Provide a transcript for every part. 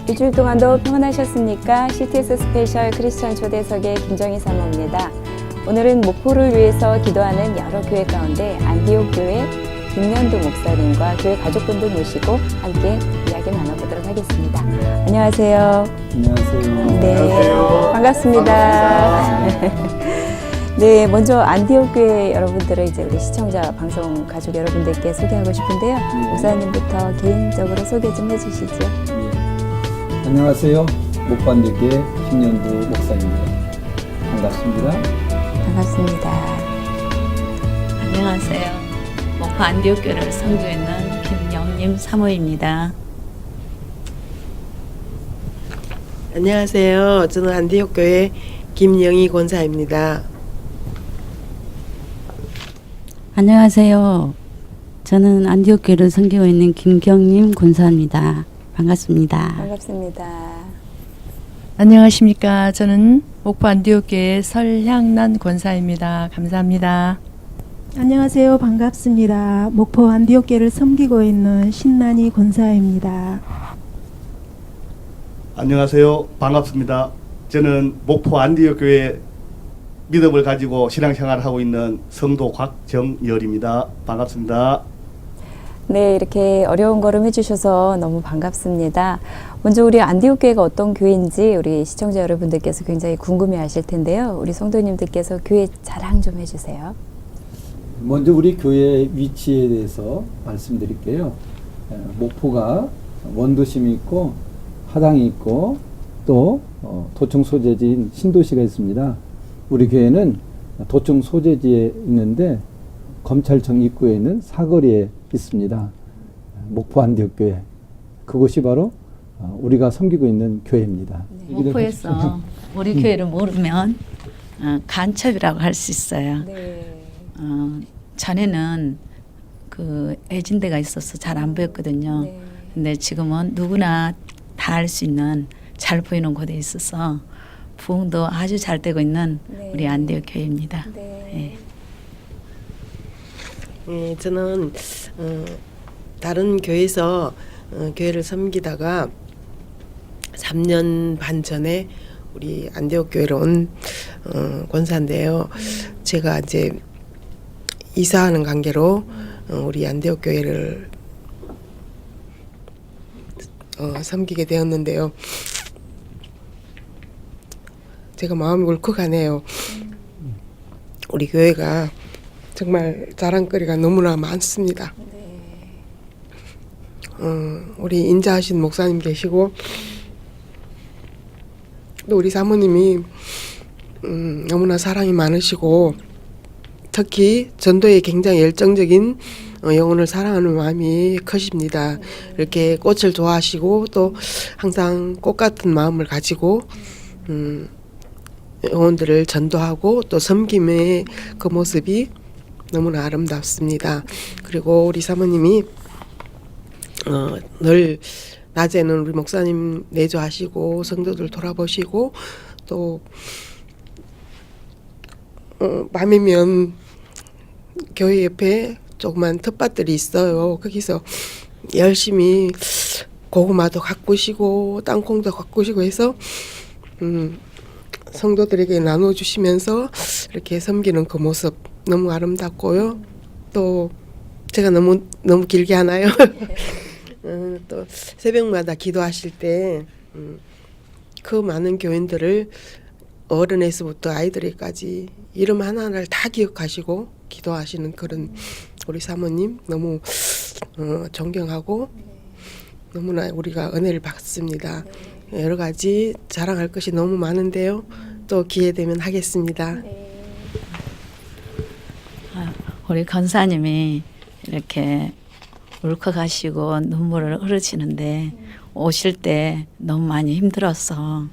일주일 동안도 평안하셨습니까? CTS 스페셜 크리스천 초대석의 김정희 사모입니다. 오늘은 목포를 위해서 기도하는 여러 교회 가운데 안디옥 교회 김연두 목사님과 교회 가족분들 모시고 함께 이야기 나눠보도록 하겠습니다. 안녕하세요. 안녕하세요. 네, 안녕하세요. 반갑습니다. 네, 먼저 안디옥 교회 여러분들을 이제 우리 시청자 방송 가족 여러분들께 소개하고 싶은데요. 목사님부터 개인적으로 소개 좀 해주시죠. 안녕하세요. 목포안디옥교회 김연두 목사입니다. 반갑습니다. 반갑습니다. 안녕하세요. 목포 안디옥교회를 섬기고 있는 김영림 사모입니다. 안녕하세요. 저는 안디옥교회 김영희 권사입니다. 안녕하세요. 저는 안디옥교회를 섬기고 있는 김경림 권사입니다. 반갑습니다. 반갑습니다. 안녕하십니까. 저는 목포 안디옥교회 설향란 권사입니다. 감사합니다. 안녕하세요. 반갑습니다. 목포 안디옥교회를 섬기고 있는 신난이 권사입니다. 안녕하세요. 반갑습니다. 저는 목포 안디옥교회 믿음을 가지고 신앙생활을 하고 있는 성도 곽정열입니다. 반갑습니다. 네, 이렇게 어려운 걸음 해주셔서 너무 반갑습니다. 먼저 우리 안디옥교회가 어떤 교회인지 우리 시청자 여러분들께서 굉장히 궁금해하실 텐데요. 우리 성도님들께서 교회 자랑 좀 해주세요. 먼저 우리 교회 위치에 대해서 말씀드릴게요. 목포가 원도심이 있고 하당이 있고 또 도청 소재지인 신도시가 있습니다. 우리 교회는 도청 소재지에 있는데 검찰청 입구에 있는 사거리에 있습니다. 목포 안디옥교회. 그곳이 바로 우리가 섬기고 있는 교회입니다. 목포에서 우리 교회를 모르면 간첩이라고 할 수 있어요. 네. 전에는 그 애진대가 있어서 잘 안 보였거든요. 네. 근데 지금은 누구나 다 알 수 있는 잘 보이는 곳에 있어서 부흥도 아주 잘 되고 있는 네. 우리 안디옥 교회입니다. 네. 저는 다른 교회에서 교회를 섬기다가 3년 반 전에 우리 안디옥교회로 온 권사인데요. 제가 이제 이사하는 관계로 우리 안디옥교회를 섬기게 되었는데요. 제가 마음이 울컥하네요. 우리 교회가 정말 자랑거리가 너무나 많습니다. 우리 인자하신 목사님 계시고 또 우리 사모님이 너무나 사랑이 많으시고 특히 전도에 굉장히 열정적인 영혼을 사랑하는 마음이 크십니다. 이렇게 꽃을 좋아하시고 또 항상 꽃 같은 마음을 가지고 영혼들을 전도하고 또 섬김의 그 모습이 너무나 아름답습니다. 그리고 우리 사모님이 늘 낮에는 우리 목사님 내조하시고 성도들 돌아보시고 또 밤이면 교회 옆에 조그만 텃밭들이 있어요. 거기서 열심히 고구마도 가꾸시고 땅콩도 가꾸시고 해서 성도들에게 나눠주시면서 이렇게 섬기는 그 모습 너무 아름답고요. 또 제가 너무 길게 하나요? 또 새벽마다 기도하실 때 그 많은 교인들을 어른에서부터 아이들에까지 이름 하나하나를 다 기억하시고 기도하시는 그런 우리 사모님 너무 존경하고 너무나 우리가 은혜를 받습니다. 여러 가지 자랑할 것이 너무 많은데요. 또 기회 되면 하겠습니다. 우리 권사님이 이렇게 울컥하시고 눈물을 흐르시는데 오실 때 너무 많이 힘들어서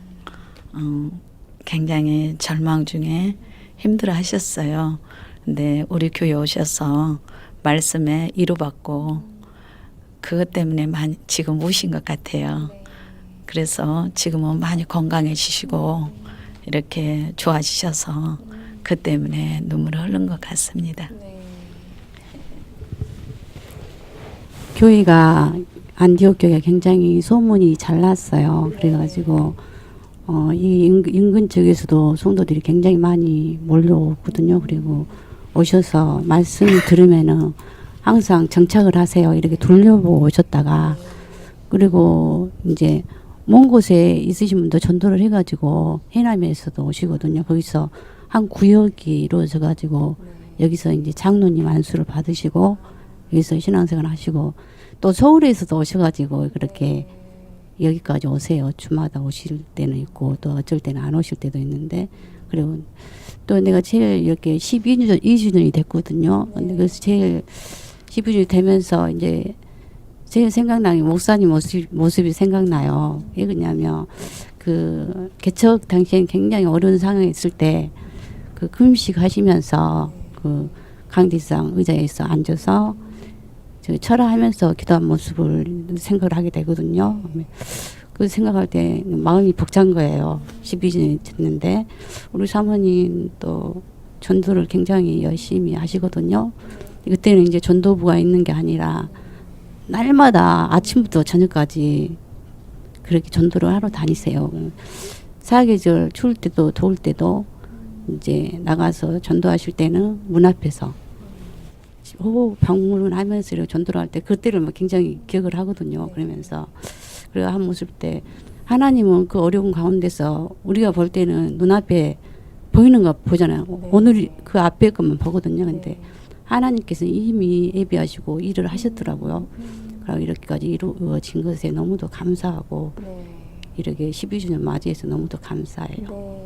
굉장히 절망 중에 힘들어 하셨어요. 근데 우리 교회 오셔서 말씀에 위로받고 그것 때문에 많이 지금 우신 것 같아요. 그래서 지금은 많이 건강해지시고 이렇게 좋아지셔서 그 때문에 눈물을 흘린 것 같습니다. 네. 교회가 안디옥 교회가 굉장히 소문이 잘 났어요. 그래가지고 이 인근 쪽에서도 성도들이 굉장히 많이 몰려오거든요. 그리고 오셔서 말씀을 들으면은 항상 정착을 하세요. 이렇게 돌려보고 오셨다가 그리고 이제 먼 곳에 있으신 분도 전도를 해가지고 해남에서도 오시거든요. 거기서 한 구역이 이루어져 가지고 여기서 이제 장로님 안수를 받으시고 여기서 신앙생활 하시고 또 서울에서도 오셔가지고 그렇게 여기까지 오세요. 주마다 오실 때는 있고 또 어쩔 때는 안 오실 때도 있는데 그리고 또 내가 제일 이렇게 12주년이 됐거든요. 근데 그래서 제일 12주년이 되면서 이제 제일 생각나는 게 목사님 모습이 생각나요. 왜 그러냐면 그 개척 당시엔 굉장히 어려운 상황에 있을 때 그 금식 하시면서 그 강대상 의자에서 앉아서 저 철화하면서 기도한 모습을 생각을 하게 되거든요. 그 생각할 때 마음이 벅찬 거예요. 12주년이 됐는데 우리 사모님 또 전도를 굉장히 열심히 하시거든요. 그때는 이제 전도부가 있는 게 아니라 날마다 아침부터 저녁까지 그렇게 전도를 하러 다니세요. 사계절 추울 때도 더울 때도 이제 나가서 전도하실 때는 문 앞에서 호흡 방문을 하면서 이렇게 전도를 할 때 그때를 막 굉장히 기억을 하거든요. 그러면서 그리고 한 모습 때 하나님은 그 어려운 가운데서 우리가 볼 때는 눈앞에 보이는 거 보잖아요. 오늘 그 앞에 것만 보거든요. 근데 하나님께서는 이미 예비하시고 일을 하셨더라고요. 그리고 이렇게까지 이루어진 것에 너무도 감사하고 이렇게 12주년 맞이해서 너무도 감사해요.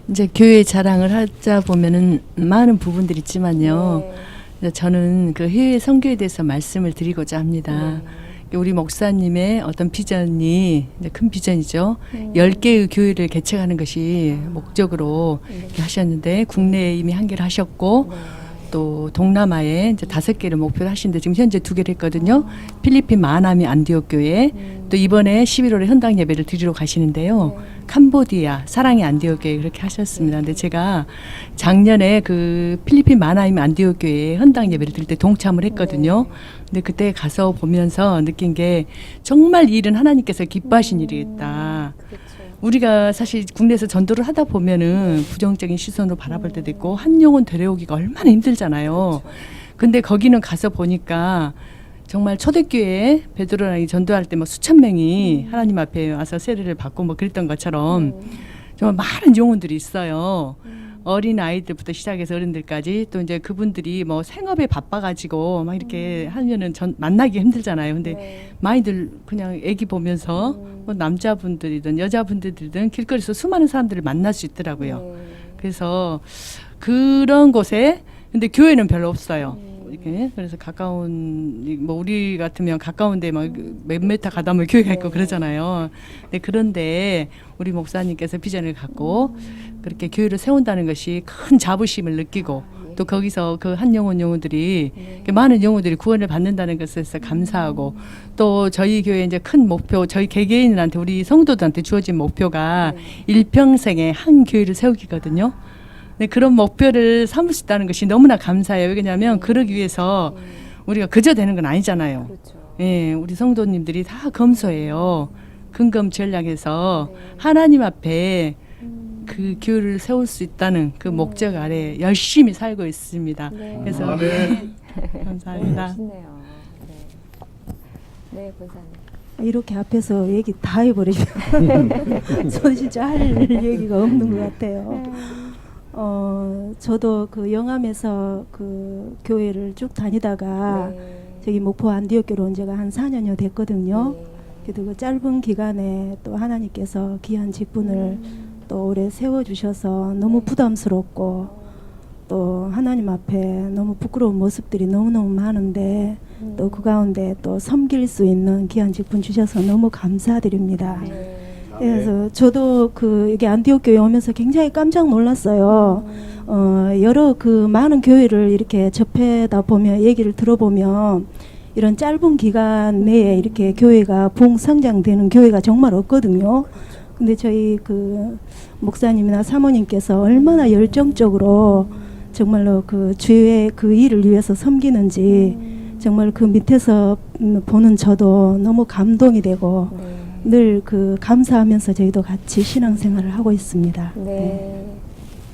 이제 교회 자랑을 하자 보면은 많은 부분들이 있지만요. 저는 그 해외 선교에 대해서 말씀을 드리고자 합니다. 우리 목사님의 어떤 비전이 이제 큰 비전이죠. 10개의 교회를 개척하는 것이 목적으로 이렇게 하셨는데 국내에 이미 1개를 하셨고 또 동남아에 이제 5개를 목표로 하시는데 지금 현재 2개를 했거든요. 필리핀 마나미 안디옥 교회 또 이번에 11월에 헌당 예배를 드리러 가시는데요. 캄보디아 사랑의 안디옥 교회 그렇게 하셨습니다. 근데 제가 작년에 그 필리핀 마나임 안디옥 교회에 헌당 예배를 드릴 때 동참을 했거든요. 근데 그때 가서 보면서 느낀 게 정말 이 일은 하나님께서 기뻐하신 일이겠다. 우리가 사실 국내에서 전도를 하다 보면은 부정적인 시선으로 바라볼 때도 있고 한 영혼 데려오기가 얼마나 힘들잖아요. 근데 거기는 가서 보니까 정말 초대교회에 베드로랑이 전도할 때 뭐 수천 명이 하나님 앞에 와서 세례를 받고 뭐 그랬던 것처럼 정말 많은 영혼들이 있어요. 어린 아이들부터 시작해서 어른들까지 또 이제 그분들이 뭐 생업에 바빠가지고 막 이렇게 하면은 만나기 힘들잖아요. 근데 많이들 그냥 애기 보면서 뭐 남자분들이든 여자분들이든 길거리에서 수많은 사람들을 만날 수 있더라고요. 그래서 그런 곳에 근데 교회는 별로 없어요. 이렇게 그래서 가까운 뭐 우리 같으면 가까운데 막 몇 메타 가다 보면 교회가 있고 그러잖아요. 근데 그런데 우리 목사님께서 비전을 갖고 그렇게 교회를 세운다는 것이 큰 자부심을 느끼고 또 거기서 그 한 영혼들이 많은 영혼들이 구원을 받는다는 것에서 감사하고 또 저희 교회 이제 큰 목표 저희 개개인한테 우리 성도들한테 주어진 목표가 일평생에 한 교회를 세우기거든요. 네, 그런 목표를 삼을 수 있다는 것이 너무나 감사해요. 왜냐하면 그러기 위해서 우리가 그저 되는 건 아니잖아요. 예, 우리 성도님들이 다 검소해요. 근검전략해서 하나님 앞에 그 교회를 세울 수 있다는 그 목적 아래 열심히 살고 있습니다. 그래서 감사합니다. 멋있네요. 네, 권사님. 이렇게 앞에서 얘기 다 해버리면 저 진짜 할 얘기가 없는 것 같아요. 저도 그 영암에서 그 교회를 쭉 다니다가 저기 목포 안디옥 교로 온 지가 한 4년여 됐거든요. 그래도 그 짧은 기간에 또 하나님께서 귀한 직분을 또 오래 세워주셔서 너무 부담스럽고 또 하나님 앞에 너무 부끄러운 모습들이 너무너무 많은데 또 그 가운데 또 섬길 수 있는 귀한 직분 주셔서 너무 감사드립니다. 그래서 저도 그 여기 안디옥 교회 오면서 굉장히 깜짝 놀랐어요. 여러 그 많은 교회를 이렇게 접해다 보면 얘기를 들어보면 이런 짧은 기간 내에 이렇게 교회가 부흥 성장되는 교회가 정말 없거든요. 근데 저희 그 목사님이나 사모님께서 얼마나 열정적으로 정말로 그 주의 그 일을 위해서 섬기는지 정말 그 밑에서 보는 저도 너무 감동이 되고 늘 그 감사하면서 저희도 같이 신앙생활을 하고 있습니다.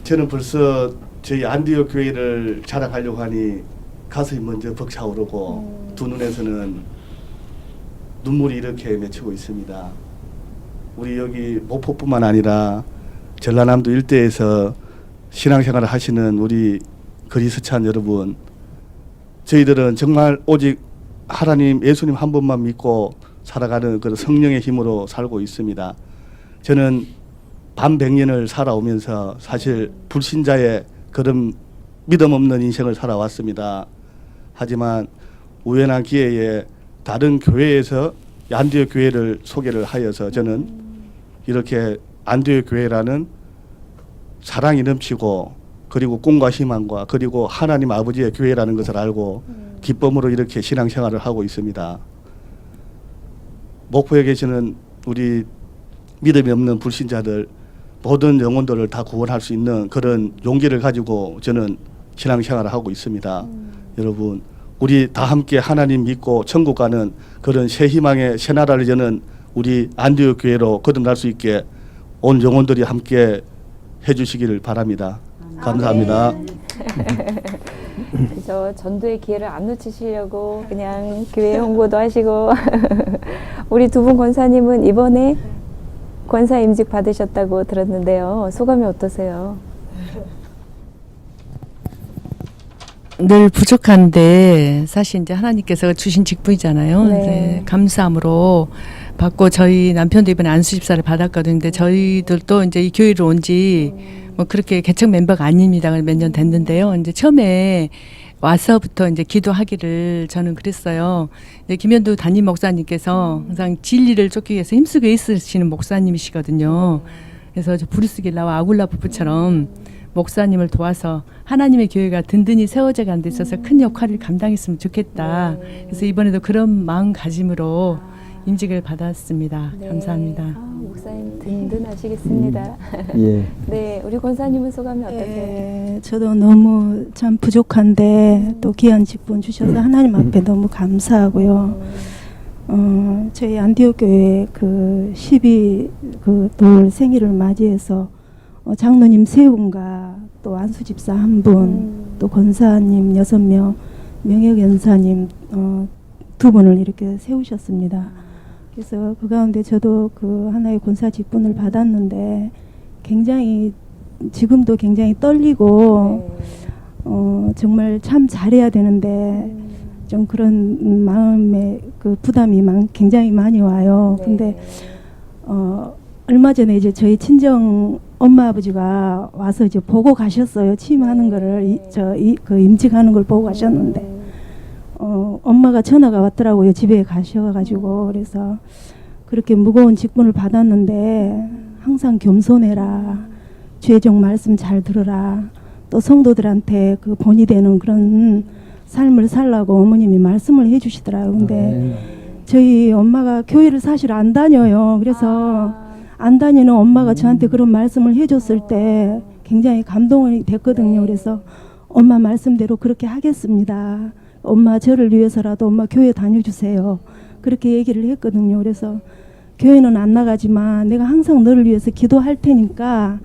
저는 벌써 저희 안디옥 교회를 자랑하려고 하니 가슴이 먼저 벅차오르고 두 눈에서는 눈물이 이렇게 맺히고 있습니다. 우리 여기 목포뿐만 아니라 전라남도 일대에서 신앙생활을 하시는 우리 그리스찬 여러분, 저희들은 정말 오직 하나님 예수님 한 분만 믿고 살아가는 그런 성령의 힘으로 살고 있습니다. 저는 반백년을 살아오면서 사실 불신자의 그런 믿음 없는 인생을 살아왔습니다. 하지만 우연한 기회에 다른 교회에서 안디옥 교회를 소개를 하여서 저는 이렇게 안디옥 교회라는 사랑이 넘치고 그리고 꿈과 희망과 그리고 하나님 아버지의 교회라는 것을 알고 기쁨으로 이렇게 신앙생활을 하고 있습니다. 목포에 계시는 우리 믿음이 없는 불신자들 모든 영혼들을 다 구원할 수 있는 그런 용기를 가지고 저는 신앙생활을 하고 있습니다. 여러분, 우리 다 함께 하나님 믿고 천국 가는 그런 새 희망의 새 나라를 여는 우리 안디옥 교회로 거듭날 수 있게 온 영혼들이 함께 해주시기를 바랍니다. 감사합니다. 그래서 전도의 기회를 안 놓치시려고 그냥 교회 홍보도 하시고 우리 두 분 권사님은 이번에 권사 임직 받으셨다고 들었는데요. 소감이 어떠세요? 늘 부족한데 사실 이제 하나님께서 주신 직분이잖아요. 네. 이제 감사함으로 받고 저희 남편도 이번에 안수집사를 받았거든요. 근데 저희들도 이제 이 교회로 온 지 뭐 그렇게 개척 멤버가 아닙니다. 몇 년 됐는데요. 이제 처음에 와서부터 이제 기도하기를 저는 그랬어요. 이제 김현두 담임 목사님께서 항상 진리를 쫓기 위해서 힘쓰고 있으시는 목사님이시거든요. 그래서 저 브루스 길라와 아굴라 부부처럼 목사님을 도와서 하나님의 교회가 든든히 세워져 가는 데 있어서 큰 역할을 감당했으면 좋겠다. 그래서 이번에도 그런 마음가짐으로 임직을 받았습니다. 감사합니다. 목사님 든든하시겠습니다. 예. 네, 우리 권사님은 소감이 어떠세요? 네, 저도 너무 참 부족한데 또 귀한 직분 주셔서 하나님 앞에 너무 감사하고요. 저희 안디옥 교회 그 12돌 생일을 맞이해서 장로님 3분과 또 안수집사 1분, 또 권사님 6명, 명예견사님 2분을 이렇게 세우셨습니다. 그래서 그 가운데 저도 그 하나의 권사 직분을 받았는데 굉장히 지금도 굉장히 떨리고 정말 참 잘해야 되는데 좀 그런 마음의 그 부담이 굉장히 많이 와요. 근데 얼마 전에 이제 저희 친정 엄마 아버지가 와서 이제 보고 가셨어요. 취임하는 거를 그 임직하는 걸 보고 가셨는데 엄마가 전화가 왔더라고요. 집에 가셔가지고. 그래서 그렇게 무거운 직분을 받았는데 항상 겸손해라, 죄종 말씀 잘 들으라, 또 성도들한테 그 본이 되는 그런 삶을 살라고 어머님이 말씀을 해주시더라고요. 근데 저희 엄마가 교회를 사실 안 다녀요. 그래서 안 다니는 엄마가 저한테 그런 말씀을 해줬을 때 굉장히 감동이 됐거든요. 그래서 엄마 말씀대로 그렇게 하겠습니다. 엄마 저를 위해서라도 엄마 교회 다녀주세요. 그렇게 얘기를 했거든요. 그래서 교회는 안 나가지만 내가 항상 너를 위해서 기도할 테니까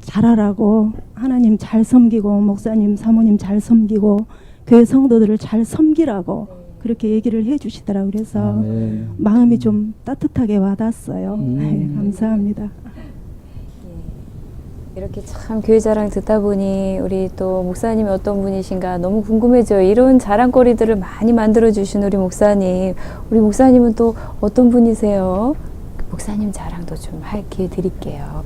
잘하라고, 하나님 잘 섬기고 목사님 사모님 잘 섬기고 교회 성도들을 잘 섬기라고 그렇게 얘기를 해주시더라고요. 그래서 마음이 좀 따뜻하게 와닿았어요. 네, 감사합니다. 이렇게 참 교회 자랑 듣다 보니 우리 또 목사님이 어떤 분이신가 너무 궁금해져요. 이런 자랑거리들을 많이 만들어주신 우리 목사님. 우리 목사님은 또 어떤 분이세요? 목사님 자랑도 좀 할 기회 드릴게요.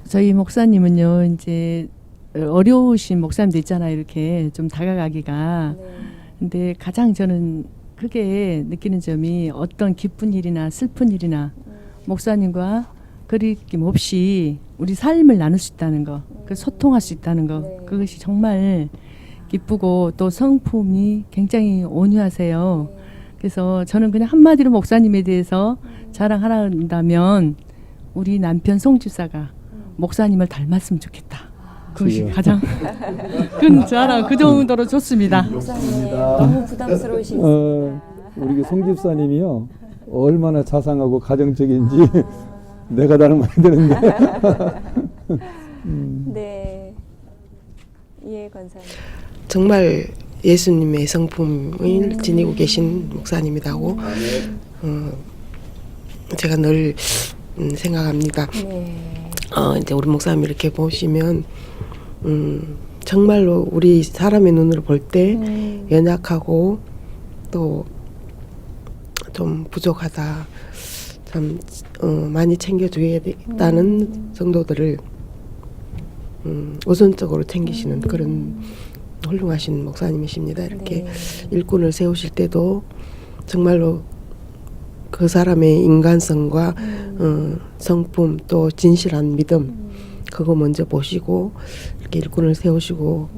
저희 목사님은요, 이제 어려우신 목사님도 있잖아요. 이렇게 좀 다가가기가. 근데 가장 저는 크게 느끼는 점이 어떤 기쁜 일이나 슬픈 일이나 목사님과 거리낌 없이 우리 삶을 나눌 수 있다는 거, 그 소통할 수 있다는 거, 그것이 정말 기쁘고 또 성품이 굉장히 온유하세요. 그래서 저는 그냥 한마디로 목사님에 대해서 자랑하라 한다면 우리 남편 송 집사가 목사님을 닮았으면 좋겠다. 그것이 지금. 가장 큰 자랑 그 정도로 좋습니다. 목사님 너무 부담스러우시겠습니다. 우리 그 송 집사님이요 얼마나 자상하고 가정적인지 내가 닮아야 되는데. 네. 예, 권사님. 정말 예수님의 성품을 지니고 계신 목사님이라고 제가 늘 생각합니다. 네. 이제 우리 목사님 이렇게 보시면 정말로 우리 사람의 눈으로 볼 때 연약하고 또 좀 부족하다, 참 많이 챙겨줘야 되겠다는 정도들을 우선적으로 챙기시는 그런 훌륭하신 목사님이십니다. 이렇게 네. 일꾼을 세우실 때도 정말로 그 사람의 인간성과 성품 또 진실한 믿음 그거 먼저 보시고 이렇게 일꾼을 세우시고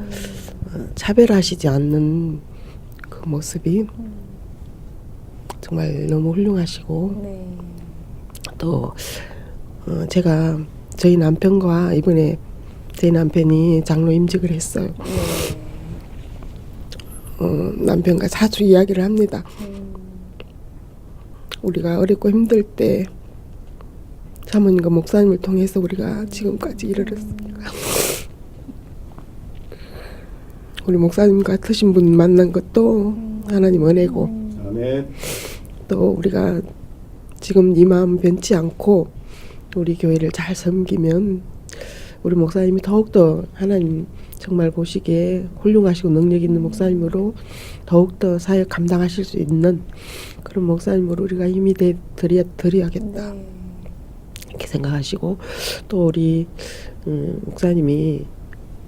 차별하시지 않는 그 모습이 정말 너무 훌륭하시고 네. 또 제가 저희 남편과 이번에 저희 남편이 장로 임직을 했어요. 남편과 자주 이야기를 합니다. 우리가 어렵고 힘들 때 사모님과 목사님을 통해서 우리가 지금까지 이르렀습니다. 우리 목사님 같으신 분 만난 것도 하나님 은혜고 아멘. 또 우리가 지금 이 마음 변치 않고 우리 교회를 잘 섬기면 우리 목사님이 더욱더 하나님 정말 보시기에 훌륭하시고 능력 있는 목사님으로 더욱더 사역 감당하실 수 있는 그런 목사님으로 우리가 힘이 드려야겠다 네. 이렇게 생각하시고 또 우리 목사님이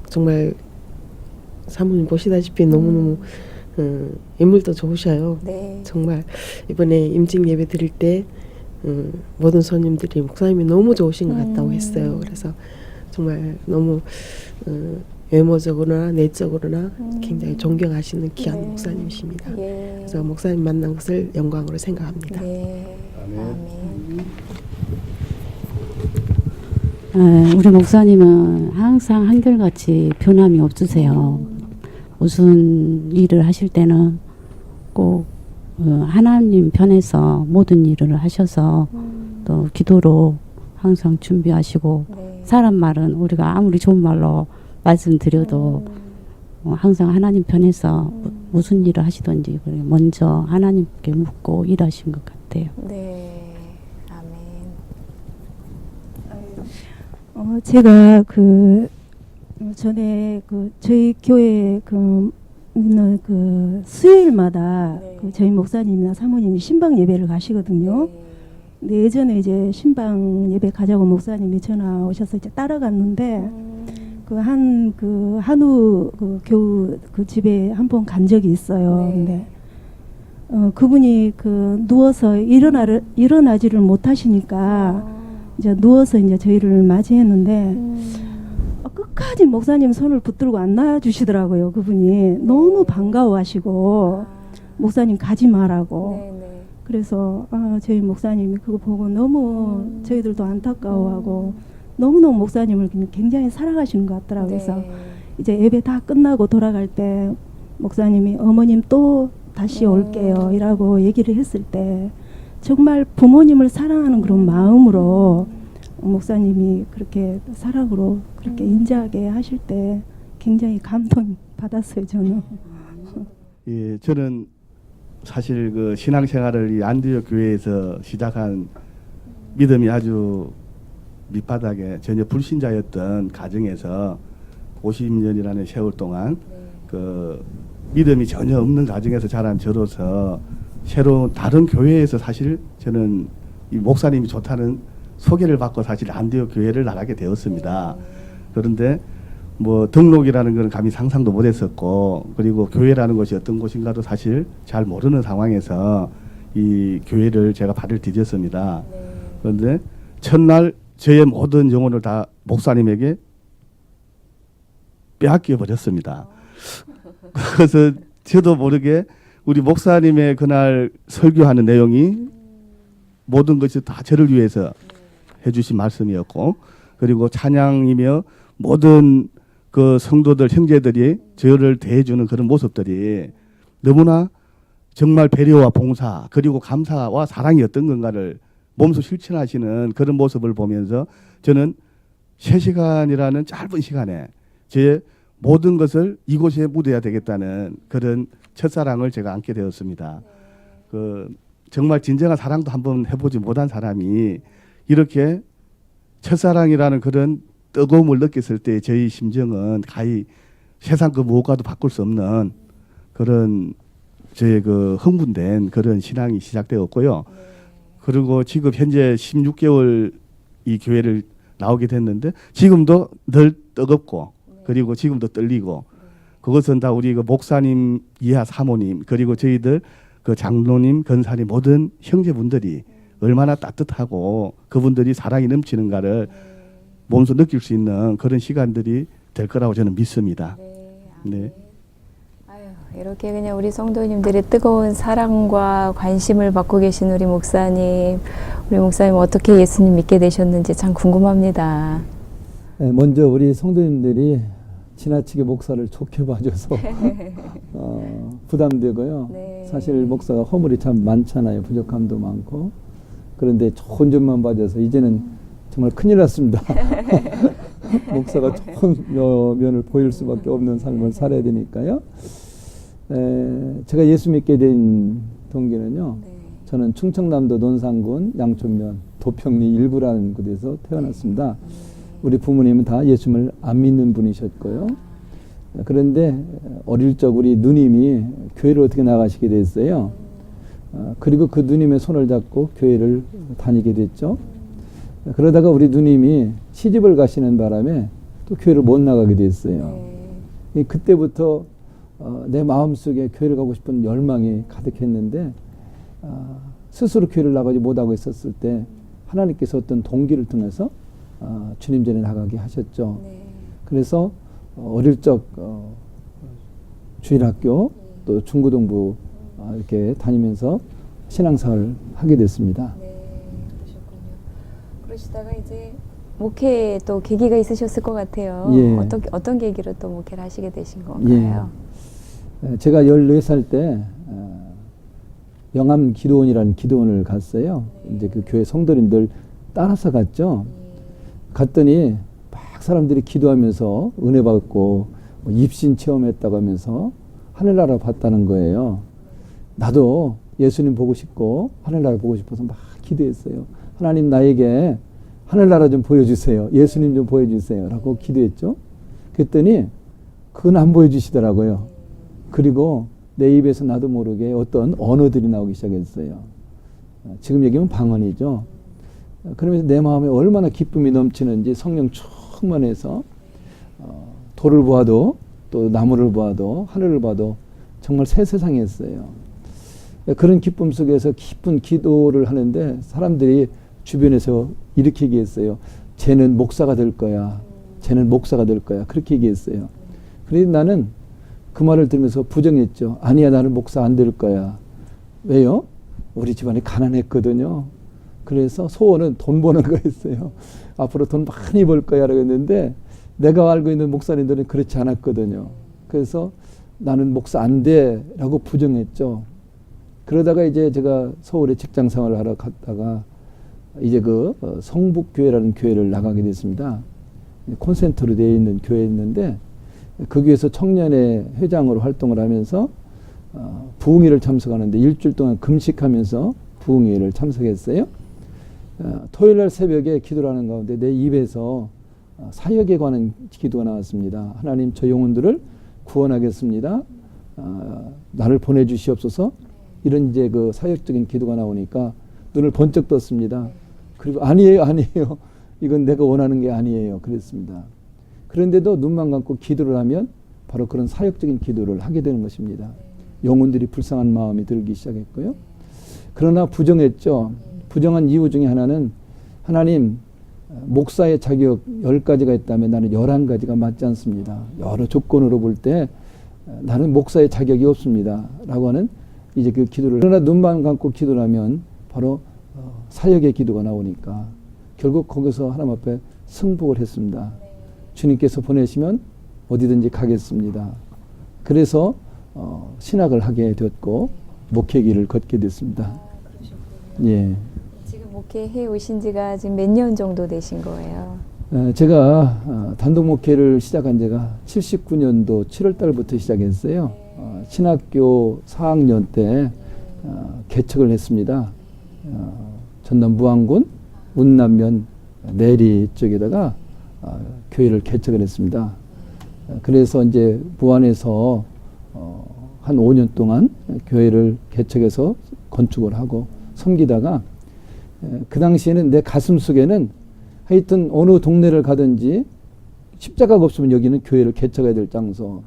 정말 사모님 보시다시피 너무너무 인물도 좋으셔요. 네. 정말 이번에 임직 예배 드릴 때 모든 손님들이 목사님이 너무 좋으신 것 같다고 했어요. 그래서 정말 너무 외모적으로나 내적으로나 굉장히 존경하시는 귀한 네. 목사님이십니다. 예. 그래서 목사님 만난 것을 영광으로 생각합니다. 네. 아멘. 우리 목사님은 항상 한결같이 변함이 없으세요. 무슨 일을 하실 때는 꼭 하나님 편에서 모든 일을 하셔서 또 기도로 항상 준비하시고 네. 사람 말은 우리가 아무리 좋은 말로 말씀드려도 항상 하나님 편에서 무슨 일을 하시든지 먼저 하나님께 묻고 일하신 것 같아요. 네. 아멘. 제가 그 전에 그 저희 교회 그 있는 그 수요일마다 네. 그 저희 목사님이나 사모님이 신방 예배를 가시거든요. 네. 근데 예전에 이제 신방 예배 가자고 목사님이 전화 오셔서 이제 따라갔는데 그 한우 그 교우 그 집에 한 번 간 적이 있어요. 네. 근데 그분이 그 누워서 일어나지를 못하시니까 이제 누워서 이제 저희를 맞이했는데 끝까지 목사님 손을 붙들고 안 놔주시더라고요. 그분이 너무 반가워하시고 목사님 가지 말라고. 네. 네. 그래서 저희 목사님이 그거 보고 너무 저희들도 안타까워하고 너무너무 목사님을 굉장히 사랑하시는 것 같더라고요. 그래서 네. 이제 예배 다 끝나고 돌아갈 때 목사님이 어머님 또 다시 올게요 이라고 얘기를 했을 때 정말 부모님을 사랑하는 그런 마음으로 목사님이 그렇게 사랑으로 그렇게 인자하게 하실 때 굉장히 감동 받았어요. 저는. 예, 저는 사실 그 신앙생활을 이 안디옥 교회에서 시작한 믿음이 아주 밑바닥에 전혀 불신자였던 가정에서 50년이라는 세월 동안 그 믿음이 전혀 없는 가정에서 자란 저로서 새로운 다른 교회에서 사실 저는 이 목사님이 좋다는 소개를 받고 사실 안디옥 교회를 나가게 되었습니다. 그런데 뭐 등록이라는 건 감히 상상도 못했었고 그리고 교회라는 것이 어떤 곳인가도 사실 잘 모르는 상황에서 이 교회를 제가 발을 디뎠습니다. 그런데 첫날 저의 모든 영혼을 다 목사님에게 빼앗겨 버렸습니다. 그래서 저도 모르게 우리 목사님의 그날 설교하는 내용이 모든 것이 다 저를 위해서 해주신 말씀이었고 그리고 찬양이며 모든 그 성도들 형제들이 저를 대해주는 그런 모습들이 너무나 정말 배려와 봉사 그리고 감사와 사랑이 어떤 건가를 몸소 실천하시는 그런 모습을 보면서 저는 3시간이라는 짧은 시간에 제 모든 것을 이곳에 묻어야 되겠다는 그런 첫사랑을 제가 안게 되었습니다. 그 정말 진정한 사랑도 한번 해보지 못한 사람이 이렇게 첫사랑이라는 그런 뜨거움을 느꼈을 때 저희 심정은 가히 세상 그 무엇과도 바꿀 수 없는 그런 저의 그 흥분된 그런 신앙이 시작되었고요. 그리고 지금 현재 16개월 이 교회를 나오게 됐는데 지금도 늘 뜨겁고 그리고 지금도 떨리고 그것은 다 우리 그 목사님 이하 사모님 그리고 저희들 그 장로님 권사님 모든 형제분들이 얼마나 따뜻하고 그분들이 사랑이 넘치는가를 몸소 느낄 수 있는 그런 시간들이 될 거라고 저는 믿습니다. 네. 아유, 이렇게 그냥 우리 성도님들의 뜨거운 사랑과 관심을 받고 계신 우리 목사님 어떻게 예수님 믿게 되셨는지 참 궁금합니다. 네, 먼저 우리 성도님들이 지나치게 목사를 좋게 봐줘서 부담되고요. 네. 사실 목사가 허물이 참 많잖아요. 부족함도 많고. 그런데 좋은 점만 봐줘서 이제는 정말 큰일 났습니다. 목사가 좋은 면을 보일 수밖에 없는 삶을 살아야 되니까요. 제가 예수 믿게 된 동기는요. 저는 충청남도 논산군 양촌면 도평리 일부라는 곳에서 태어났습니다. 우리 부모님은 다 예수를 안 믿는 분이셨고요. 그런데 어릴 적 우리 누님이 교회를 어떻게 나가시게 됐어요. 그리고 그 누님의 손을 잡고 교회를 다니게 됐죠. 그러다가 우리 누님이 시집을 가시는 바람에 또 교회를 못 나가게 됐어요. 그때부터 내 마음속에 교회를 가고 싶은 열망이 가득했는데 스스로 교회를 나가지 못하고 있었을 때 하나님께서 어떤 동기를 통해서 주님 전에 나가게 하셨죠. 그래서 어릴 적 주일학교 또 중고등부 이렇게 다니면서 신앙생활을 하게 됐습니다. 그러시다가 이제 목회 또 계기가 있으셨을 것 같아요. 예. 어떤 계기로 또 목회를 하시게 되신 건가요? 예. 제가 14살 때 영암 기도원이라는 기도원을 갔어요. 이제 그 교회 성도님들 따라서 갔죠. 갔더니 막 사람들이 기도하면서 은혜 받고 입신 체험했다고 하면서 하늘나라 봤다는 거예요. 나도 예수님 보고 싶고 하늘나라 보고 싶어서 막 기도했어요. 하나님 나에게 하늘나라 좀 보여주세요. 예수님 좀 보여주세요. 라고 기도했죠. 그랬더니 그건 안 보여주시더라고요. 그리고 내 입에서 나도 모르게 어떤 언어들이 나오기 시작했어요. 지금 얘기하면 방언이죠. 그러면서 내 마음에 얼마나 기쁨이 넘치는지 성령 충만해서 돌을 보아도 또 나무를 보아도 하늘을 봐도 정말 새 세상이었어요. 그런 기쁨 속에서 기쁜 기도를 하는데 사람들이 주변에서 이렇게 얘기했어요. 쟤는 목사가 될 거야. 쟤는 목사가 될 거야. 그렇게 얘기했어요. 그래서 나는 그 말을 들으면서 부정했죠. 아니야, 나는 목사 안 될 거야. 왜요? 우리 집안이 가난했거든요. 그래서 소원은 돈 버는 거였어요. 앞으로 돈 많이 벌 거야 라고 했는데 내가 알고 있는 목사님들은 그렇지 않았거든요. 그래서 나는 목사 안 돼 라고 부정했죠. 그러다가 이제 제가 서울에 직장 생활을 하러 갔다가 이제 그 성북교회라는 교회를 나가게 됐습니다. 콘센트로 되어 있는 교회였는데 그 교회에서 청년회 회장으로 활동을 하면서 부흥회를 참석하는데 일주일 동안 금식하면서 부흥회를 참석했어요. 토요일날 새벽에 기도를 하는 가운데 내 입에서 사역에 관한 기도가 나왔습니다. 하나님 저 영혼들을 구원하겠습니다. 나를 보내주시옵소서. 이런 이제 그 사역적인 기도가 나오니까 눈을 번쩍 떴습니다. 그리고 아니에요. 이건 내가 원하는 게 아니에요. 그랬습니다. 그런데도 눈만 감고 기도를 하면 바로 그런 사역적인 기도를 하게 되는 것입니다. 영혼들이 불쌍한 마음이 들기 시작했고요. 그러나 부정했죠. 부정한 이유 중에 하나는 하나님 목사의 자격 10가지가 있다면 나는 11가지가 맞지 않습니다. 여러 조건으로 볼 때 나는 목사의 자격이 없습니다. 라고 하는 이제 그 기도를 그러나 눈만 감고 기도를 하면 바로 사역의 기도가 나오니까 결국 거기서 하나님 앞에 승복을 했습니다. 주님께서 보내시면 어디든지 가겠습니다. 그래서 신학을 하게 되었고 목회길을 걷게 됐습니다. 예. 지금 목회해 오신 지가 지금 몇 년 정도 되신 거예요? 제가 단독 목회를 시작한 지가 79년도 7월 달부터 시작했어요. 신학교 4학년 때 개척을 했습니다. 전남 무안군 운남면 내리 쪽에다가 교회를 개척을 했습니다. 그래서 이제 부안에서 한 5년 동안 교회를 개척해서 건축을 하고 섬기다가 그 당시에는 내 가슴 속에는 하여튼 어느 동네를 가든지 십자가가 없으면 여기는 교회를 개척해야 될 장소.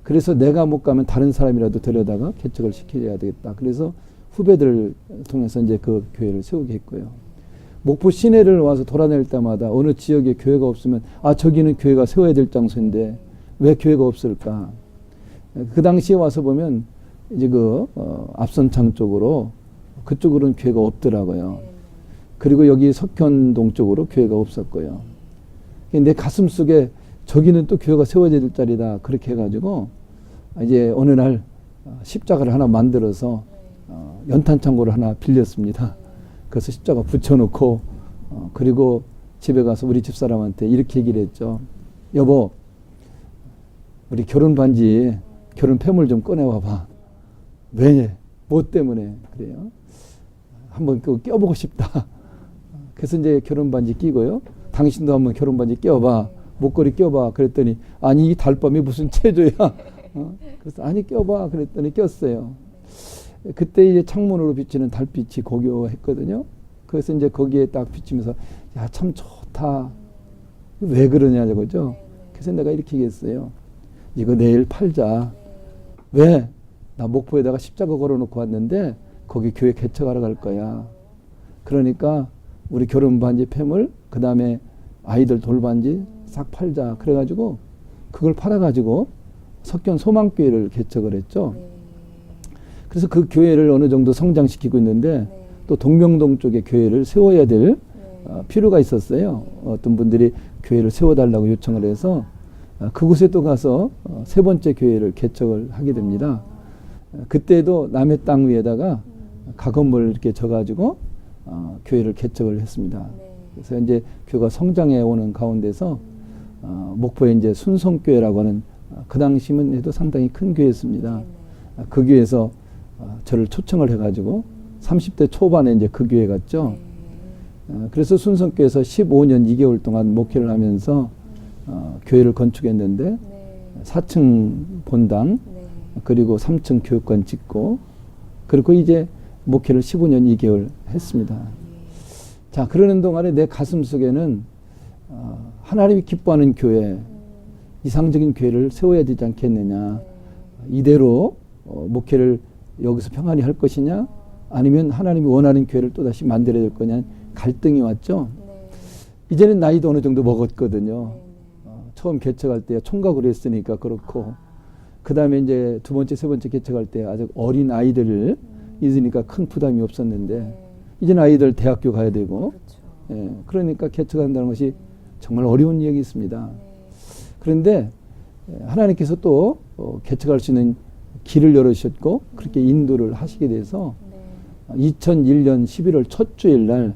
그래서 내가 못 가면 다른 사람이라도 데려다가 개척을 시켜야 되겠다. 그래서 후배들을 통해서 이제 그 교회를 세우게 했고요. 목포 시내를 와서 돌아다닐 때마다 어느 지역에 교회가 없으면 저기는 교회가 세워야 될 장소인데 왜 교회가 없을까? 그 당시에 와서 보면 이제 앞선창 쪽으로 그쪽으로는 교회가 없더라고요. 그리고 여기 석현동 쪽으로 교회가 없었고요. 내 가슴 속에 저기는 또 교회가 세워져야 될 자리다. 그렇게 해가지고 이제 어느 날 십자가를 하나 만들어서 연탄창고를 하나 빌렸습니다. 그래서 십자가 붙여놓고 그리고 집에 가서 우리 집사람한테 이렇게 얘기를 했죠. 여보, 우리 결혼 반지, 결혼 폐물 좀 꺼내와봐. 왜? 뭐 때문에? 그래요. 한번 그거 껴보고 싶다. 그래서 이제 결혼 반지 끼고요. 당신도 한번 결혼 반지 껴봐. 목걸이 껴봐. 그랬더니 아니 이 달밤이 무슨 체조야. 그래서 아니 껴봐. 그랬더니 꼈어요. 그때 이제 창문으로 비치는 달빛이 고요했거든요. 그래서 이제 거기에 딱 비치면서 야, 참 좋다. 왜 그러냐 저거죠. 그래서 내가 이렇게 얘기했어요. 이거 내일 팔자. 왜? 나 목포에다가 십자가 걸어놓고 왔는데 거기 교회 개척하러 갈 거야. 그러니까 우리 결혼 반지 폐물 그 다음에 아이들 돌반지 싹 팔자. 그래가지고 그걸 팔아가지고 석견 소망교회를 개척을 했죠. 그래서 그 교회를 어느 정도 성장시키고 있는데 또 동명동 쪽에 교회를 세워야 될 필요가 있었어요. 어떤 분들이 교회를 세워달라고 요청을 해서 그곳에 또 가서 세 번째 교회를 개척을 하게 됩니다. 그때도 남의 땅 위에다가 가건물을 이렇게 져가지고 교회를 개척을 했습니다. 그래서 이제 교회가 성장해 오는 가운데서 목포에 이제 순성교회라고 하는 그 당시만 해도 상당히 큰 교회였습니다. 그 교회에서 저를 초청을 해가지고 30대 초반에 이제 그 교회 갔죠. 그래서 순성교회에서 15년 2개월 동안 목회를 하면서 교회를 건축했는데 4층 본당 그리고 3층 교육관 짓고 그리고 이제 목회를 15년 2개월 했습니다. 자, 그러는 동안에 내 가슴 속에는 하나님이 기뻐하는 교회, 이상적인 교회를 세워야 되지 않겠느냐. 이대로 목회를 여기서 평안히 할 것이냐 아니면 하나님이 원하는 교회를 또다시 만들어야 될 거냐 갈등이 왔죠. 이제는 나이도 어느 정도 먹었거든요. 처음 개척할 때 총각으로 했으니까 그렇고 그 다음에 이제 두 번째 세 번째 개척할 때 아주 어린 아이들을 있으니까 큰 부담이 없었는데 이제는 아이들 대학교 가야 되고 그러니까 개척한다는 것이 정말 어려운 일이 있습니다. 그런데 하나님께서 또 개척할 수 있는 길을 열어주셨고 그렇게 인도를 하시게 돼서 2001년 11월 첫 주일 날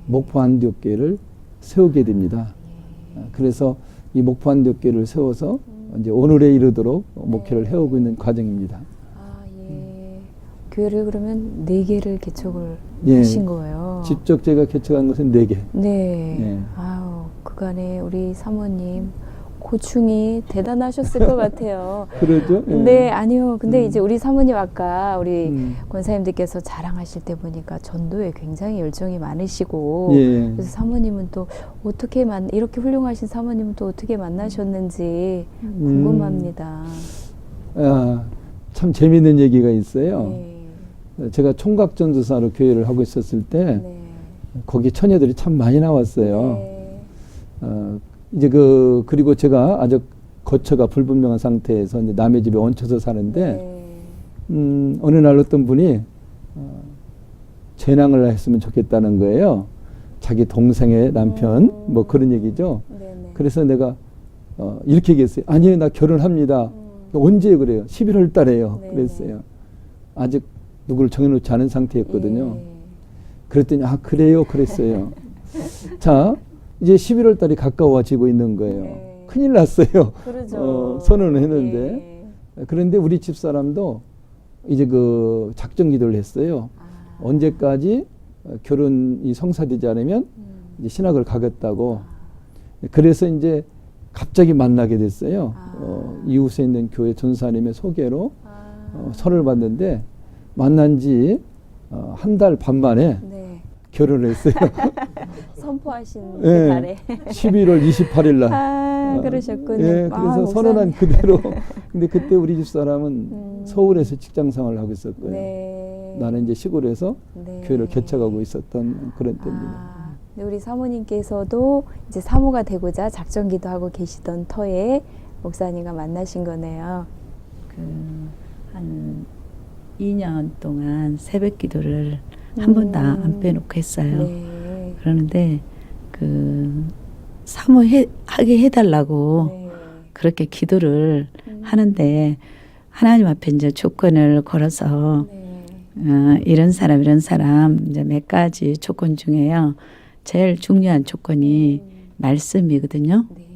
목포 안디옥교회를 세우게 됩니다. 그래서 이 목포 안디옥교회를 세워서 이제 오늘에 이르도록 목회를 해오고 있는 과정입니다. 교회를 그러면 4개를 개척을 하신 거예요. 직접 제가 개척한 것은 4개. 네. 아우, 그간에 우리 사모님 고충이 대단하셨을 것 같아요. 그러죠? 네, 아니요. 근데 이제 우리 사모님 아까 우리 권사님들께서 자랑하실 때 보니까 전도에 굉장히 열정이 많으시고 그래서 사모님은 또 어떻게 이렇게 훌륭하신 사모님은 또 어떻게 만나셨는지 궁금합니다. 참 재미있는 얘기가 있어요. 제가 총각전도사로 교회를 하고 있었을 때 거기 처녀들이 참 많이 나왔어요. 이제 그리고 제가 아주 거처가 불분명한 상태에서 이제 남의 집에 얹혀서 사는데 어느 날 어떤 분이 재낭을 했으면 좋겠다는 거예요. 자기 동생의 남편 뭐 그런 얘기죠. 그래서 내가 이렇게 얘기했어요. 아니에요, 나 결혼합니다. 언제 그래요? 11월 달에요. 네. 그랬어요. 아직 누구를 정해놓지 않은 상태였거든요. 예. 그랬더니 아 그래요, 그랬어요. 자, 이제 11월 달이 가까워지고 있는 거예요. 네. 큰일 났어요. 그러죠. 선언을 했는데. 그런데 우리 집 사람도 이제 그 작정 기도를 했어요. 언제까지 결혼이 성사되지 않으면 이제 신학을 가겠다고. 그래서 이제 갑자기 만나게 됐어요. 이웃에 있는 교회 전사님의 소개로 선을 봤는데 만난 지 한 달 반 만에 네. 결혼을 했어요. 선포하신 네. 달에. 11월 28일 날. 아, 그러셨군요. 예, 아, 그래서 목사님. 선언한 그대로. 근데 그때 우리 집 사람은 서울에서 직장 생활을 하고 있었고요. 네. 나는 이제 시골에서 네. 교회를 개척하고 있었던 그런 때입니다. 아, 근데 우리 사모님께서도 이제 사모가 되고자 작정기도 하고 계시던 터에 목사님과 만나신 거네요. 한 2년 동안 새벽 기도를 한 번도 안 빼놓고 했어요. 네. 그러는데 사모하게 해달라고 네. 그렇게 기도를 하는데 하나님 앞에 이제 조건을 걸어서 네. 이런 사람 이제 몇 가지 조건 중에요. 제일 중요한 조건이 말씀이거든요. 네.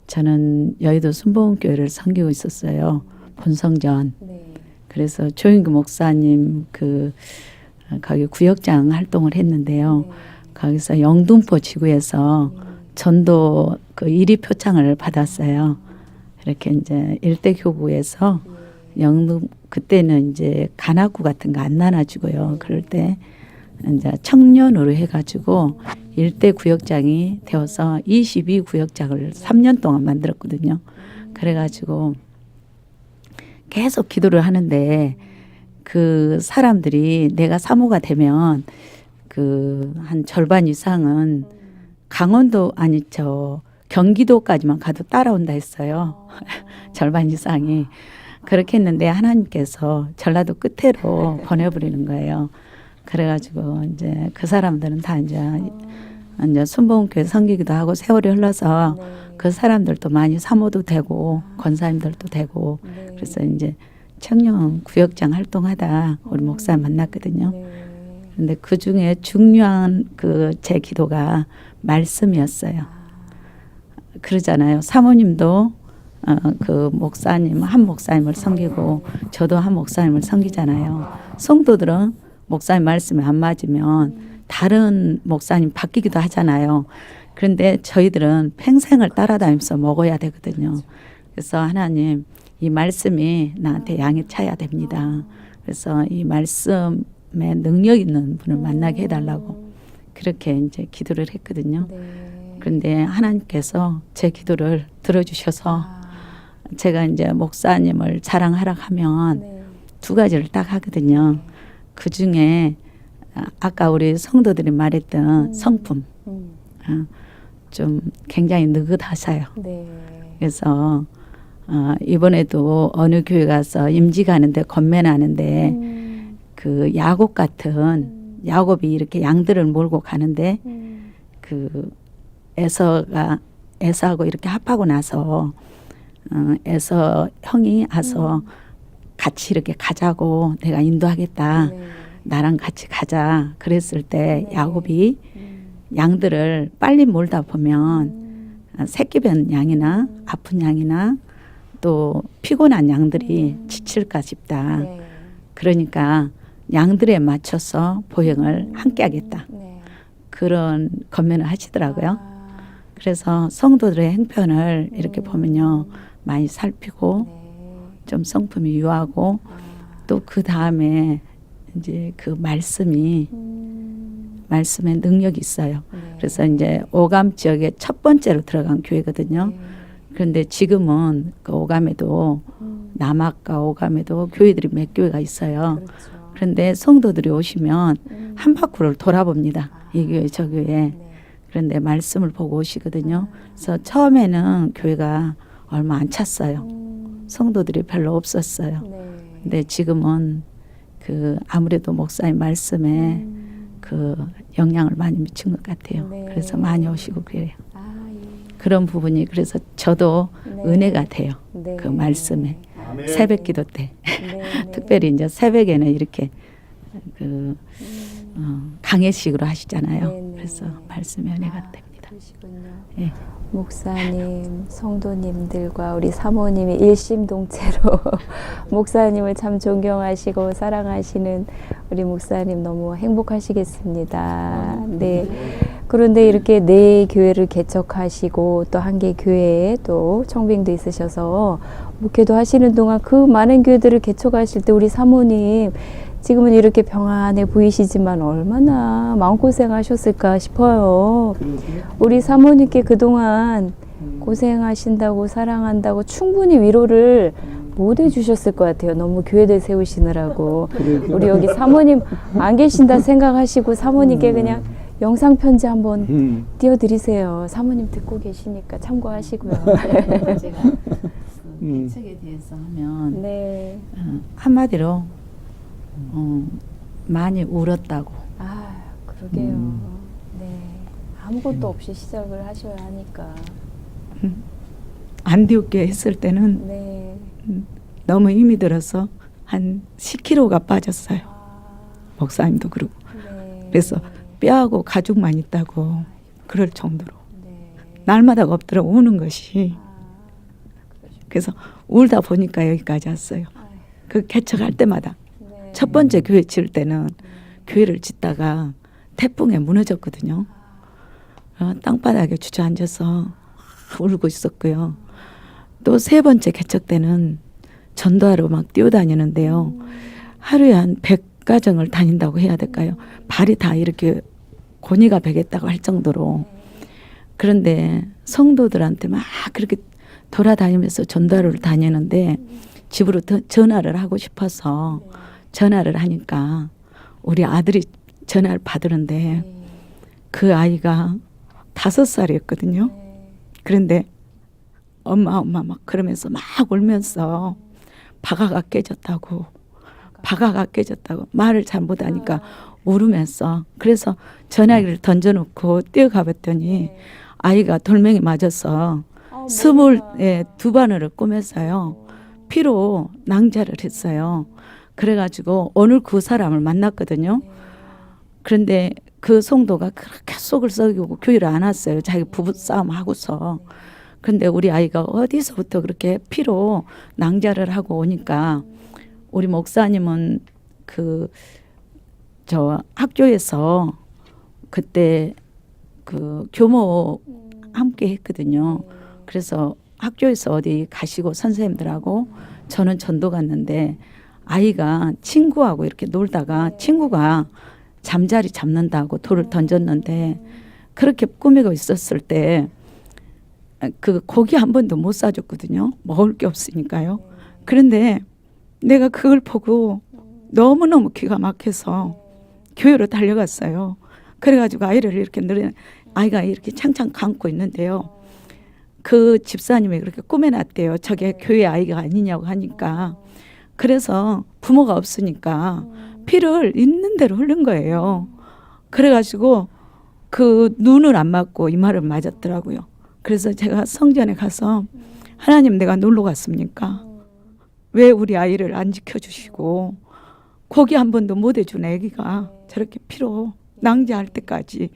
저는 여의도 순복음교회를 섬기고 있었어요. 본성전. 네. 그래서 조인규 목사님 거기 구역장 활동을 했는데요. 거기서 영등포 지구에서 전도 그 1위 표창을 받았어요. 이렇게 이제 일대 교구에서 그때는 이제 간악구 같은 거 안 나눠주고요. 그럴 때 이제 청년으로 해가지고 일대 구역장이 되어서 22구역장을 3년 동안 만들었거든요. 그래가지고 계속 기도를 하는데 그 사람들이 내가 사모가 되면 한 절반 이상은 강원도 경기도까지만 가도 따라온다 했어요. 절반 이상이. 그렇게 했는데 하나님께서 전라도 끝으로 보내버리는 거예요. 그래가지고 이제 그 사람들은 다 이제 순복음교회 섬기기도 하고 세월이 흘러서 그 사람들도 많이 사모도 되고 권사님들도 되고 그래서 이제 청년 구역장 활동하다 우리 목사 만났거든요. 그런데 그 중에 중요한 제 기도가 말씀이었어요. 그러잖아요. 사모님도 그 목사님 한 목사님을 섬기고 저도 한 목사님을 섬기잖아요. 성도들은 목사님 말씀에 안 맞으면 다른 목사님 바뀌기도 하잖아요. 그런데 저희들은 평생을 따라다니면서 먹어야 되거든요. 그래서 하나님 이 말씀이 나한테 양이 차야 됩니다. 그래서 이 말씀에 능력 있는 분을 만나게 해달라고 그렇게 이제 기도를 했거든요. 그런데 하나님께서 제 기도를 들어주셔서 제가 이제 목사님을 자랑하라 하면 두 가지를 딱 하거든요. 그 중에 아까 우리 성도들이 말했던 성품 좀 굉장히 느긋하셔요. 그래서 이번에도 어느 교회 가서 임지 가는데 건면하는데 그 야곱 같은 야곱이 이렇게 양들을 몰고 가는데 그 에서하고 이렇게 합하고 나서 에서 형이 와서 같이 이렇게 가자고 내가 인도하겠다. 나랑 같이 가자. 그랬을 때 야곱이 양들을 빨리 몰다 보면 새끼변 양이나 아픈 양이나 또 피곤한 양들이 지칠까 싶다. 그러니까 양들에 맞춰서 보행을 함께 하겠다. 그런 권면을 하시더라고요. 그래서 성도들의 행편을 이렇게 보면요. 많이 살피고 좀 성품이 유하고 또 그 다음에 이제 그 말씀에 능력이 있어요. 그래서 이제 오감 지역에 첫 번째로 들어간 교회거든요. 그런데 지금은 그 오감에도 남학과 오감에도 교회들이 몇 교회가 있어요. 그런데 성도들이 오시면 한 바퀴를 돌아봅니다. 이 교회 저 교회. 그런데 말씀을 보고 오시거든요. 그래서 처음에는 교회가 얼마 안 찼어요. 성도들이 별로 없었어요. 근데 지금은 그 아무래도 목사님 말씀에 그 영향을 많이 미친 것 같아요. 그래서 많이 오시고 그래요. 그런 부분이 그래서 저도 네. 은혜가 돼요. 네. 그 말씀에 아멘. 새벽기도 때 네. 특별히 이제 새벽에는 이렇게 그 강해식으로 하시잖아요. 네, 네. 그래서 말씀의 은혜가 됩니다. 그러시군요. 예. 목사님, 성도님들과 우리 사모님이 일심동체로 목사님을 참 존경하시고 사랑하시는 우리 목사님 너무 행복하시겠습니다. 네. 그런데 이렇게 네 교회를 개척하시고 또 한 개 교회에 또 청빙도 있으셔서 목회도 하시는 동안 그 많은 교회들을 개척하실 때 우리 사모님 지금은 이렇게 평안해 보이시지만 얼마나 마음고생하셨을까 싶어요. 우리 사모님께 그동안 고생하신다고 사랑한다고 충분히 위로를 못 해주셨을 것 같아요. 너무 교회들 세우시느라고. 우리 여기 사모님 안 계신다 생각하시고 사모님께 그냥 영상 편지 한번 띄워드리세요. 사모님 듣고 계시니까 참고하시고요. 제가 개척에 대해서 하면 네. 한마디로 많이 울었다고. 아, 그러게요. 네. 아무것도 없이 시작을 하셔야 하니까. 안디옥교회 했을 때는 네. 너무 힘이 들어서 한 10kg가 빠졌어요. 아, 목사님도 그러고. 네. 그래서 뼈하고 가죽만 있다고 그럴 정도로 네. 날마다 엎드려 우는 것이. 아, 그러시구나. 그래서 울다 보니까 여기까지 왔어요. 아유, 그 개척할 때마다 네. 첫 번째 교회 지을 때는 교회를 짓다가 태풍에 무너졌거든요. 땅바닥에 주저앉아서 울고 있었고요. 또 세 번째 개척 때는 전도하러 막 뛰어다니는데요. 하루에 한 100가정을 다닌다고 해야 될까요? 발이 다 이렇게 고니가 베겠다고 할 정도로. 그런데 성도들한테 막 그렇게 돌아다니면서 전도하러 다니는데 집으로 전화를 하고 싶어서 전화를 하니까 우리 아들이 전화를 받으는데 그 아이가 5살이었거든요. 그런데 엄마 막 그러면서 막 울면서 바가가 깨졌다고 말을 잘 못하니까 울으면서 그래서 전화기를 던져놓고 뛰어가 봤더니 아이가 돌멩이 맞아서 22바늘을 꼬맸어요. 피로 낭자를 했어요. 그래가지고 오늘 그 사람을 만났거든요. 그런데 그 성도가 그렇게 속을 썩이고 교회를 안 왔어요. 자기 부부싸움 하고서. 근데 우리 아이가 어디서부터 그렇게 피로 낭자를 하고 오니까 우리 목사님은 저 학교에서 그때 그 교모 함께 했거든요. 그래서 학교에서 어디 가시고 선생님들하고 저는 전도 갔는데 아이가 친구하고 이렇게 놀다가 친구가 잠자리 잡는다고 돌을 던졌는데 그렇게 꾸미고 있었을 때 그 고기 한 번도 못 사줬거든요. 먹을 게 없으니까요. 그런데 내가 그걸 보고 너무너무 기가 막혀서 교회로 달려갔어요. 그래가지고 아이를 이렇게 아이가 이렇게 창창 감고 있는데요. 그 집사님이 그렇게 꾸며놨대요. 저게 교회 아이가 아니냐고 하니까. 그래서 부모가 없으니까 피를 있는 대로 흐른 거예요. 그래가지고 그 눈을 안 맞고 이마를 맞았더라고요. 그래서 제가 성전에 가서 하나님 내가 놀러 갔습니까? 왜 우리 아이를 안 지켜주시고 고기 한 번도 못 해준 애기가 저렇게 피로 낭자할 때까지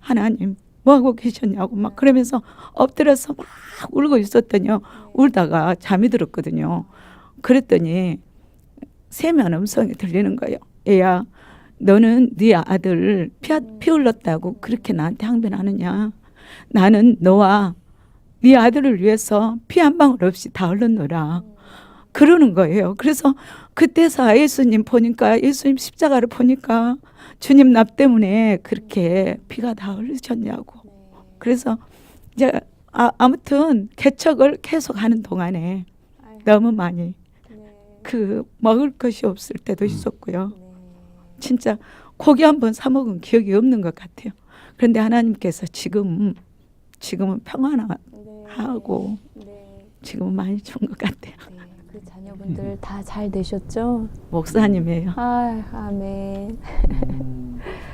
하나님 뭐하고 계셨냐고 막 그러면서 엎드려서 막 울고 있었더니요. 울다가 잠이 들었거든요. 그랬더니 세면 음성이 들리는 거예요. 애야 너는 네 아들 피 흘렀다고 그렇게 나한테 항변하느냐. 나는 너와 네 아들을 위해서 피 한 방울 없이 다 흘렀노라. 그러는 거예요. 그래서 그때서 예수님 보니까 예수님 십자가를 보니까 주님 나 때문에 그렇게 피가 다 흘리셨냐고. 그래서 이제 아무튼 개척을 계속 하는 동안에 너무 많이 그 먹을 것이 없을 때도 있었고요. 진짜 고기 한 번 사 먹은 기억이 없는 것 같아요. 그런데 하나님께서 지금은 평안하고 지금은 많이 좋은 것 같아요. 그 자녀분들 다 잘 되셨죠? 목사님이에요. 아, 아멘.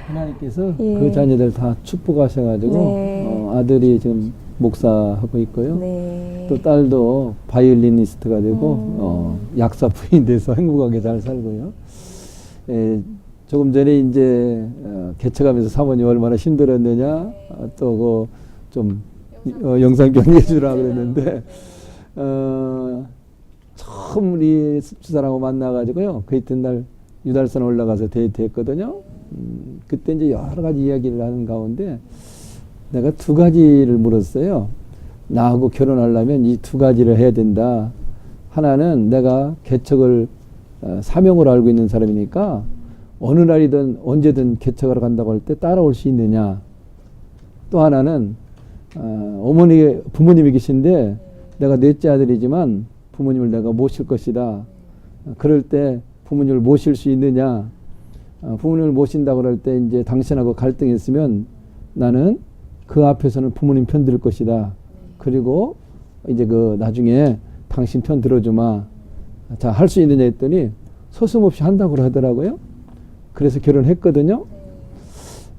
하나님께서 예. 그 자녀들 다 축복하셔가지고 네. 아들이 지금 목사하고 있고요. 네. 또 딸도 바이올리니스트가 되고 약사 부인 돼서 행복하게 잘 살고요. 조금 전에 이제 개척하면서 사모님 얼마나 힘들었느냐 또 좀 영상 경의해 주라 그랬는데 처음 우리 집사람하고 만나가지고요. 그 이튿날 유달산 올라가서 데이트했거든요. 그때 이제 여러 가지 이야기를 하는 가운데 내가 두 가지를 물었어요. 나하고 결혼하려면 이 두 가지를 해야 된다. 하나는 내가 개척을 사명으로 알고 있는 사람이니까 어느 날이든 언제든 개척하러 간다고 할 때 따라올 수 있느냐. 또 하나는 부모님이 계신데 내가 넷째 아들이지만 부모님을 내가 모실 것이다. 그럴 때 부모님을 모실 수 있느냐. 부모님을 모신다고 할 때 이제 당신하고 갈등이 있으면 나는 그 앞에서는 부모님 편 들을 것이다. 그리고 이제 그 나중에 당신 편 들어주마. 자, 할 수 있느냐 했더니 서슴없이 한다고 하더라고요. 그래서 결혼했거든요.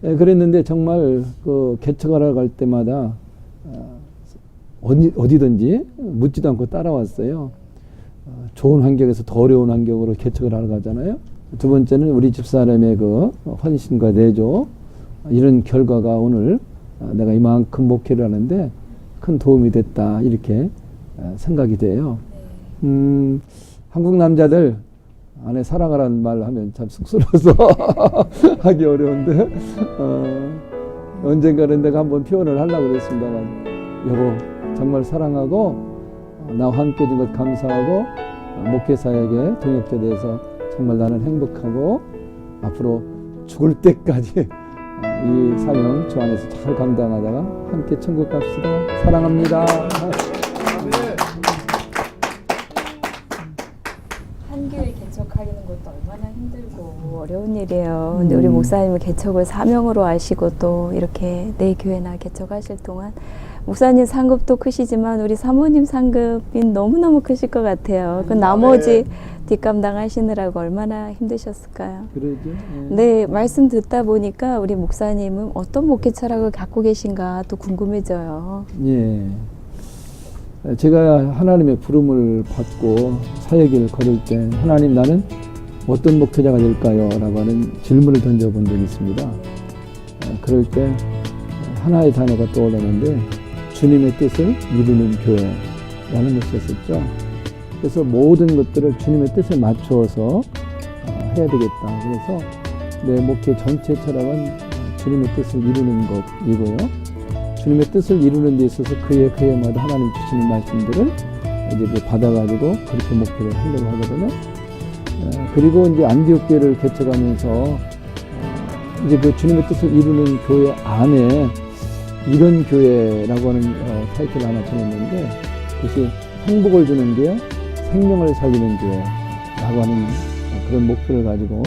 그랬는데 정말 그 개척하러 갈 때마다 어디든지 묻지도 않고 따라왔어요. 좋은 환경에서 더 어려운 환경으로 개척을 하러 가잖아요. 두 번째는 우리 집사람의 그 헌신과 내조, 이런 결과가 오늘 내가 이만큼 목회를 하는데 큰 도움이 됐다, 이렇게 생각이 돼요. 한국 남자들 아내 사랑하라는 말 하면 참 쑥스러워서 하기 어려운데 언젠가는 내가 한번 표현을 하려고 그랬습니다만, 여보 정말 사랑하고 나와 함께 해준 것 감사하고 목회사에게 동역자 돼서 정말 나는 행복하고 앞으로 죽을 때까지 이 사명 주 안에서 잘 감당하다가 함께 천국 갑시다. 사랑합니다. 한 교회 개척하려는 것도 얼마나 힘들고 어려운 일이에요. 근데 우리 목사님은 개척을 사명으로 아시고 또 이렇게 내 교회나 개척하실 동안 목사님 상급도 크시지만 우리 사모님 상급이 너무너무 크실 것 같아요. 그 나머지 뒷감당하시느라고 얼마나 힘드셨을까요? 그러죠. 네, 말씀 듣다 보니까 우리 목사님은 어떤 목회 철학을 갖고 계신가 또 궁금해져요. 예. 제가 하나님의 부름을 받고 사역을 걸을 때 하나님 나는 어떤 목회자가 될까요? 라고 하는 질문을 던져본 적이 있습니다. 그럴 때 하나의 단어가 떠오르는데 주님의 뜻을 이루는 교회라는 것이었었죠. 그래서 모든 것들을 주님의 뜻에 맞추어서 해야 되겠다. 그래서 내 목회 전체 철학은 주님의 뜻을 이루는 것이고요. 주님의 뜻을 이루는 데 있어서 그 해마다 하나님 주시는 말씀들을 이제 받아가지고 그렇게 목회를 하려고 하거든요. 그리고 이제 안디옥 교회를 개척하면서 이제 그 주님의 뜻을 이루는 교회 안에 이런 교회라고 하는 타이틀을 하나 정했는데, 그것이 행복을 주는 교회, 생명을 살리는 교회라고 하는 그런 목표를 가지고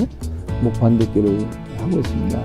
목반대교를 하고 있습니다.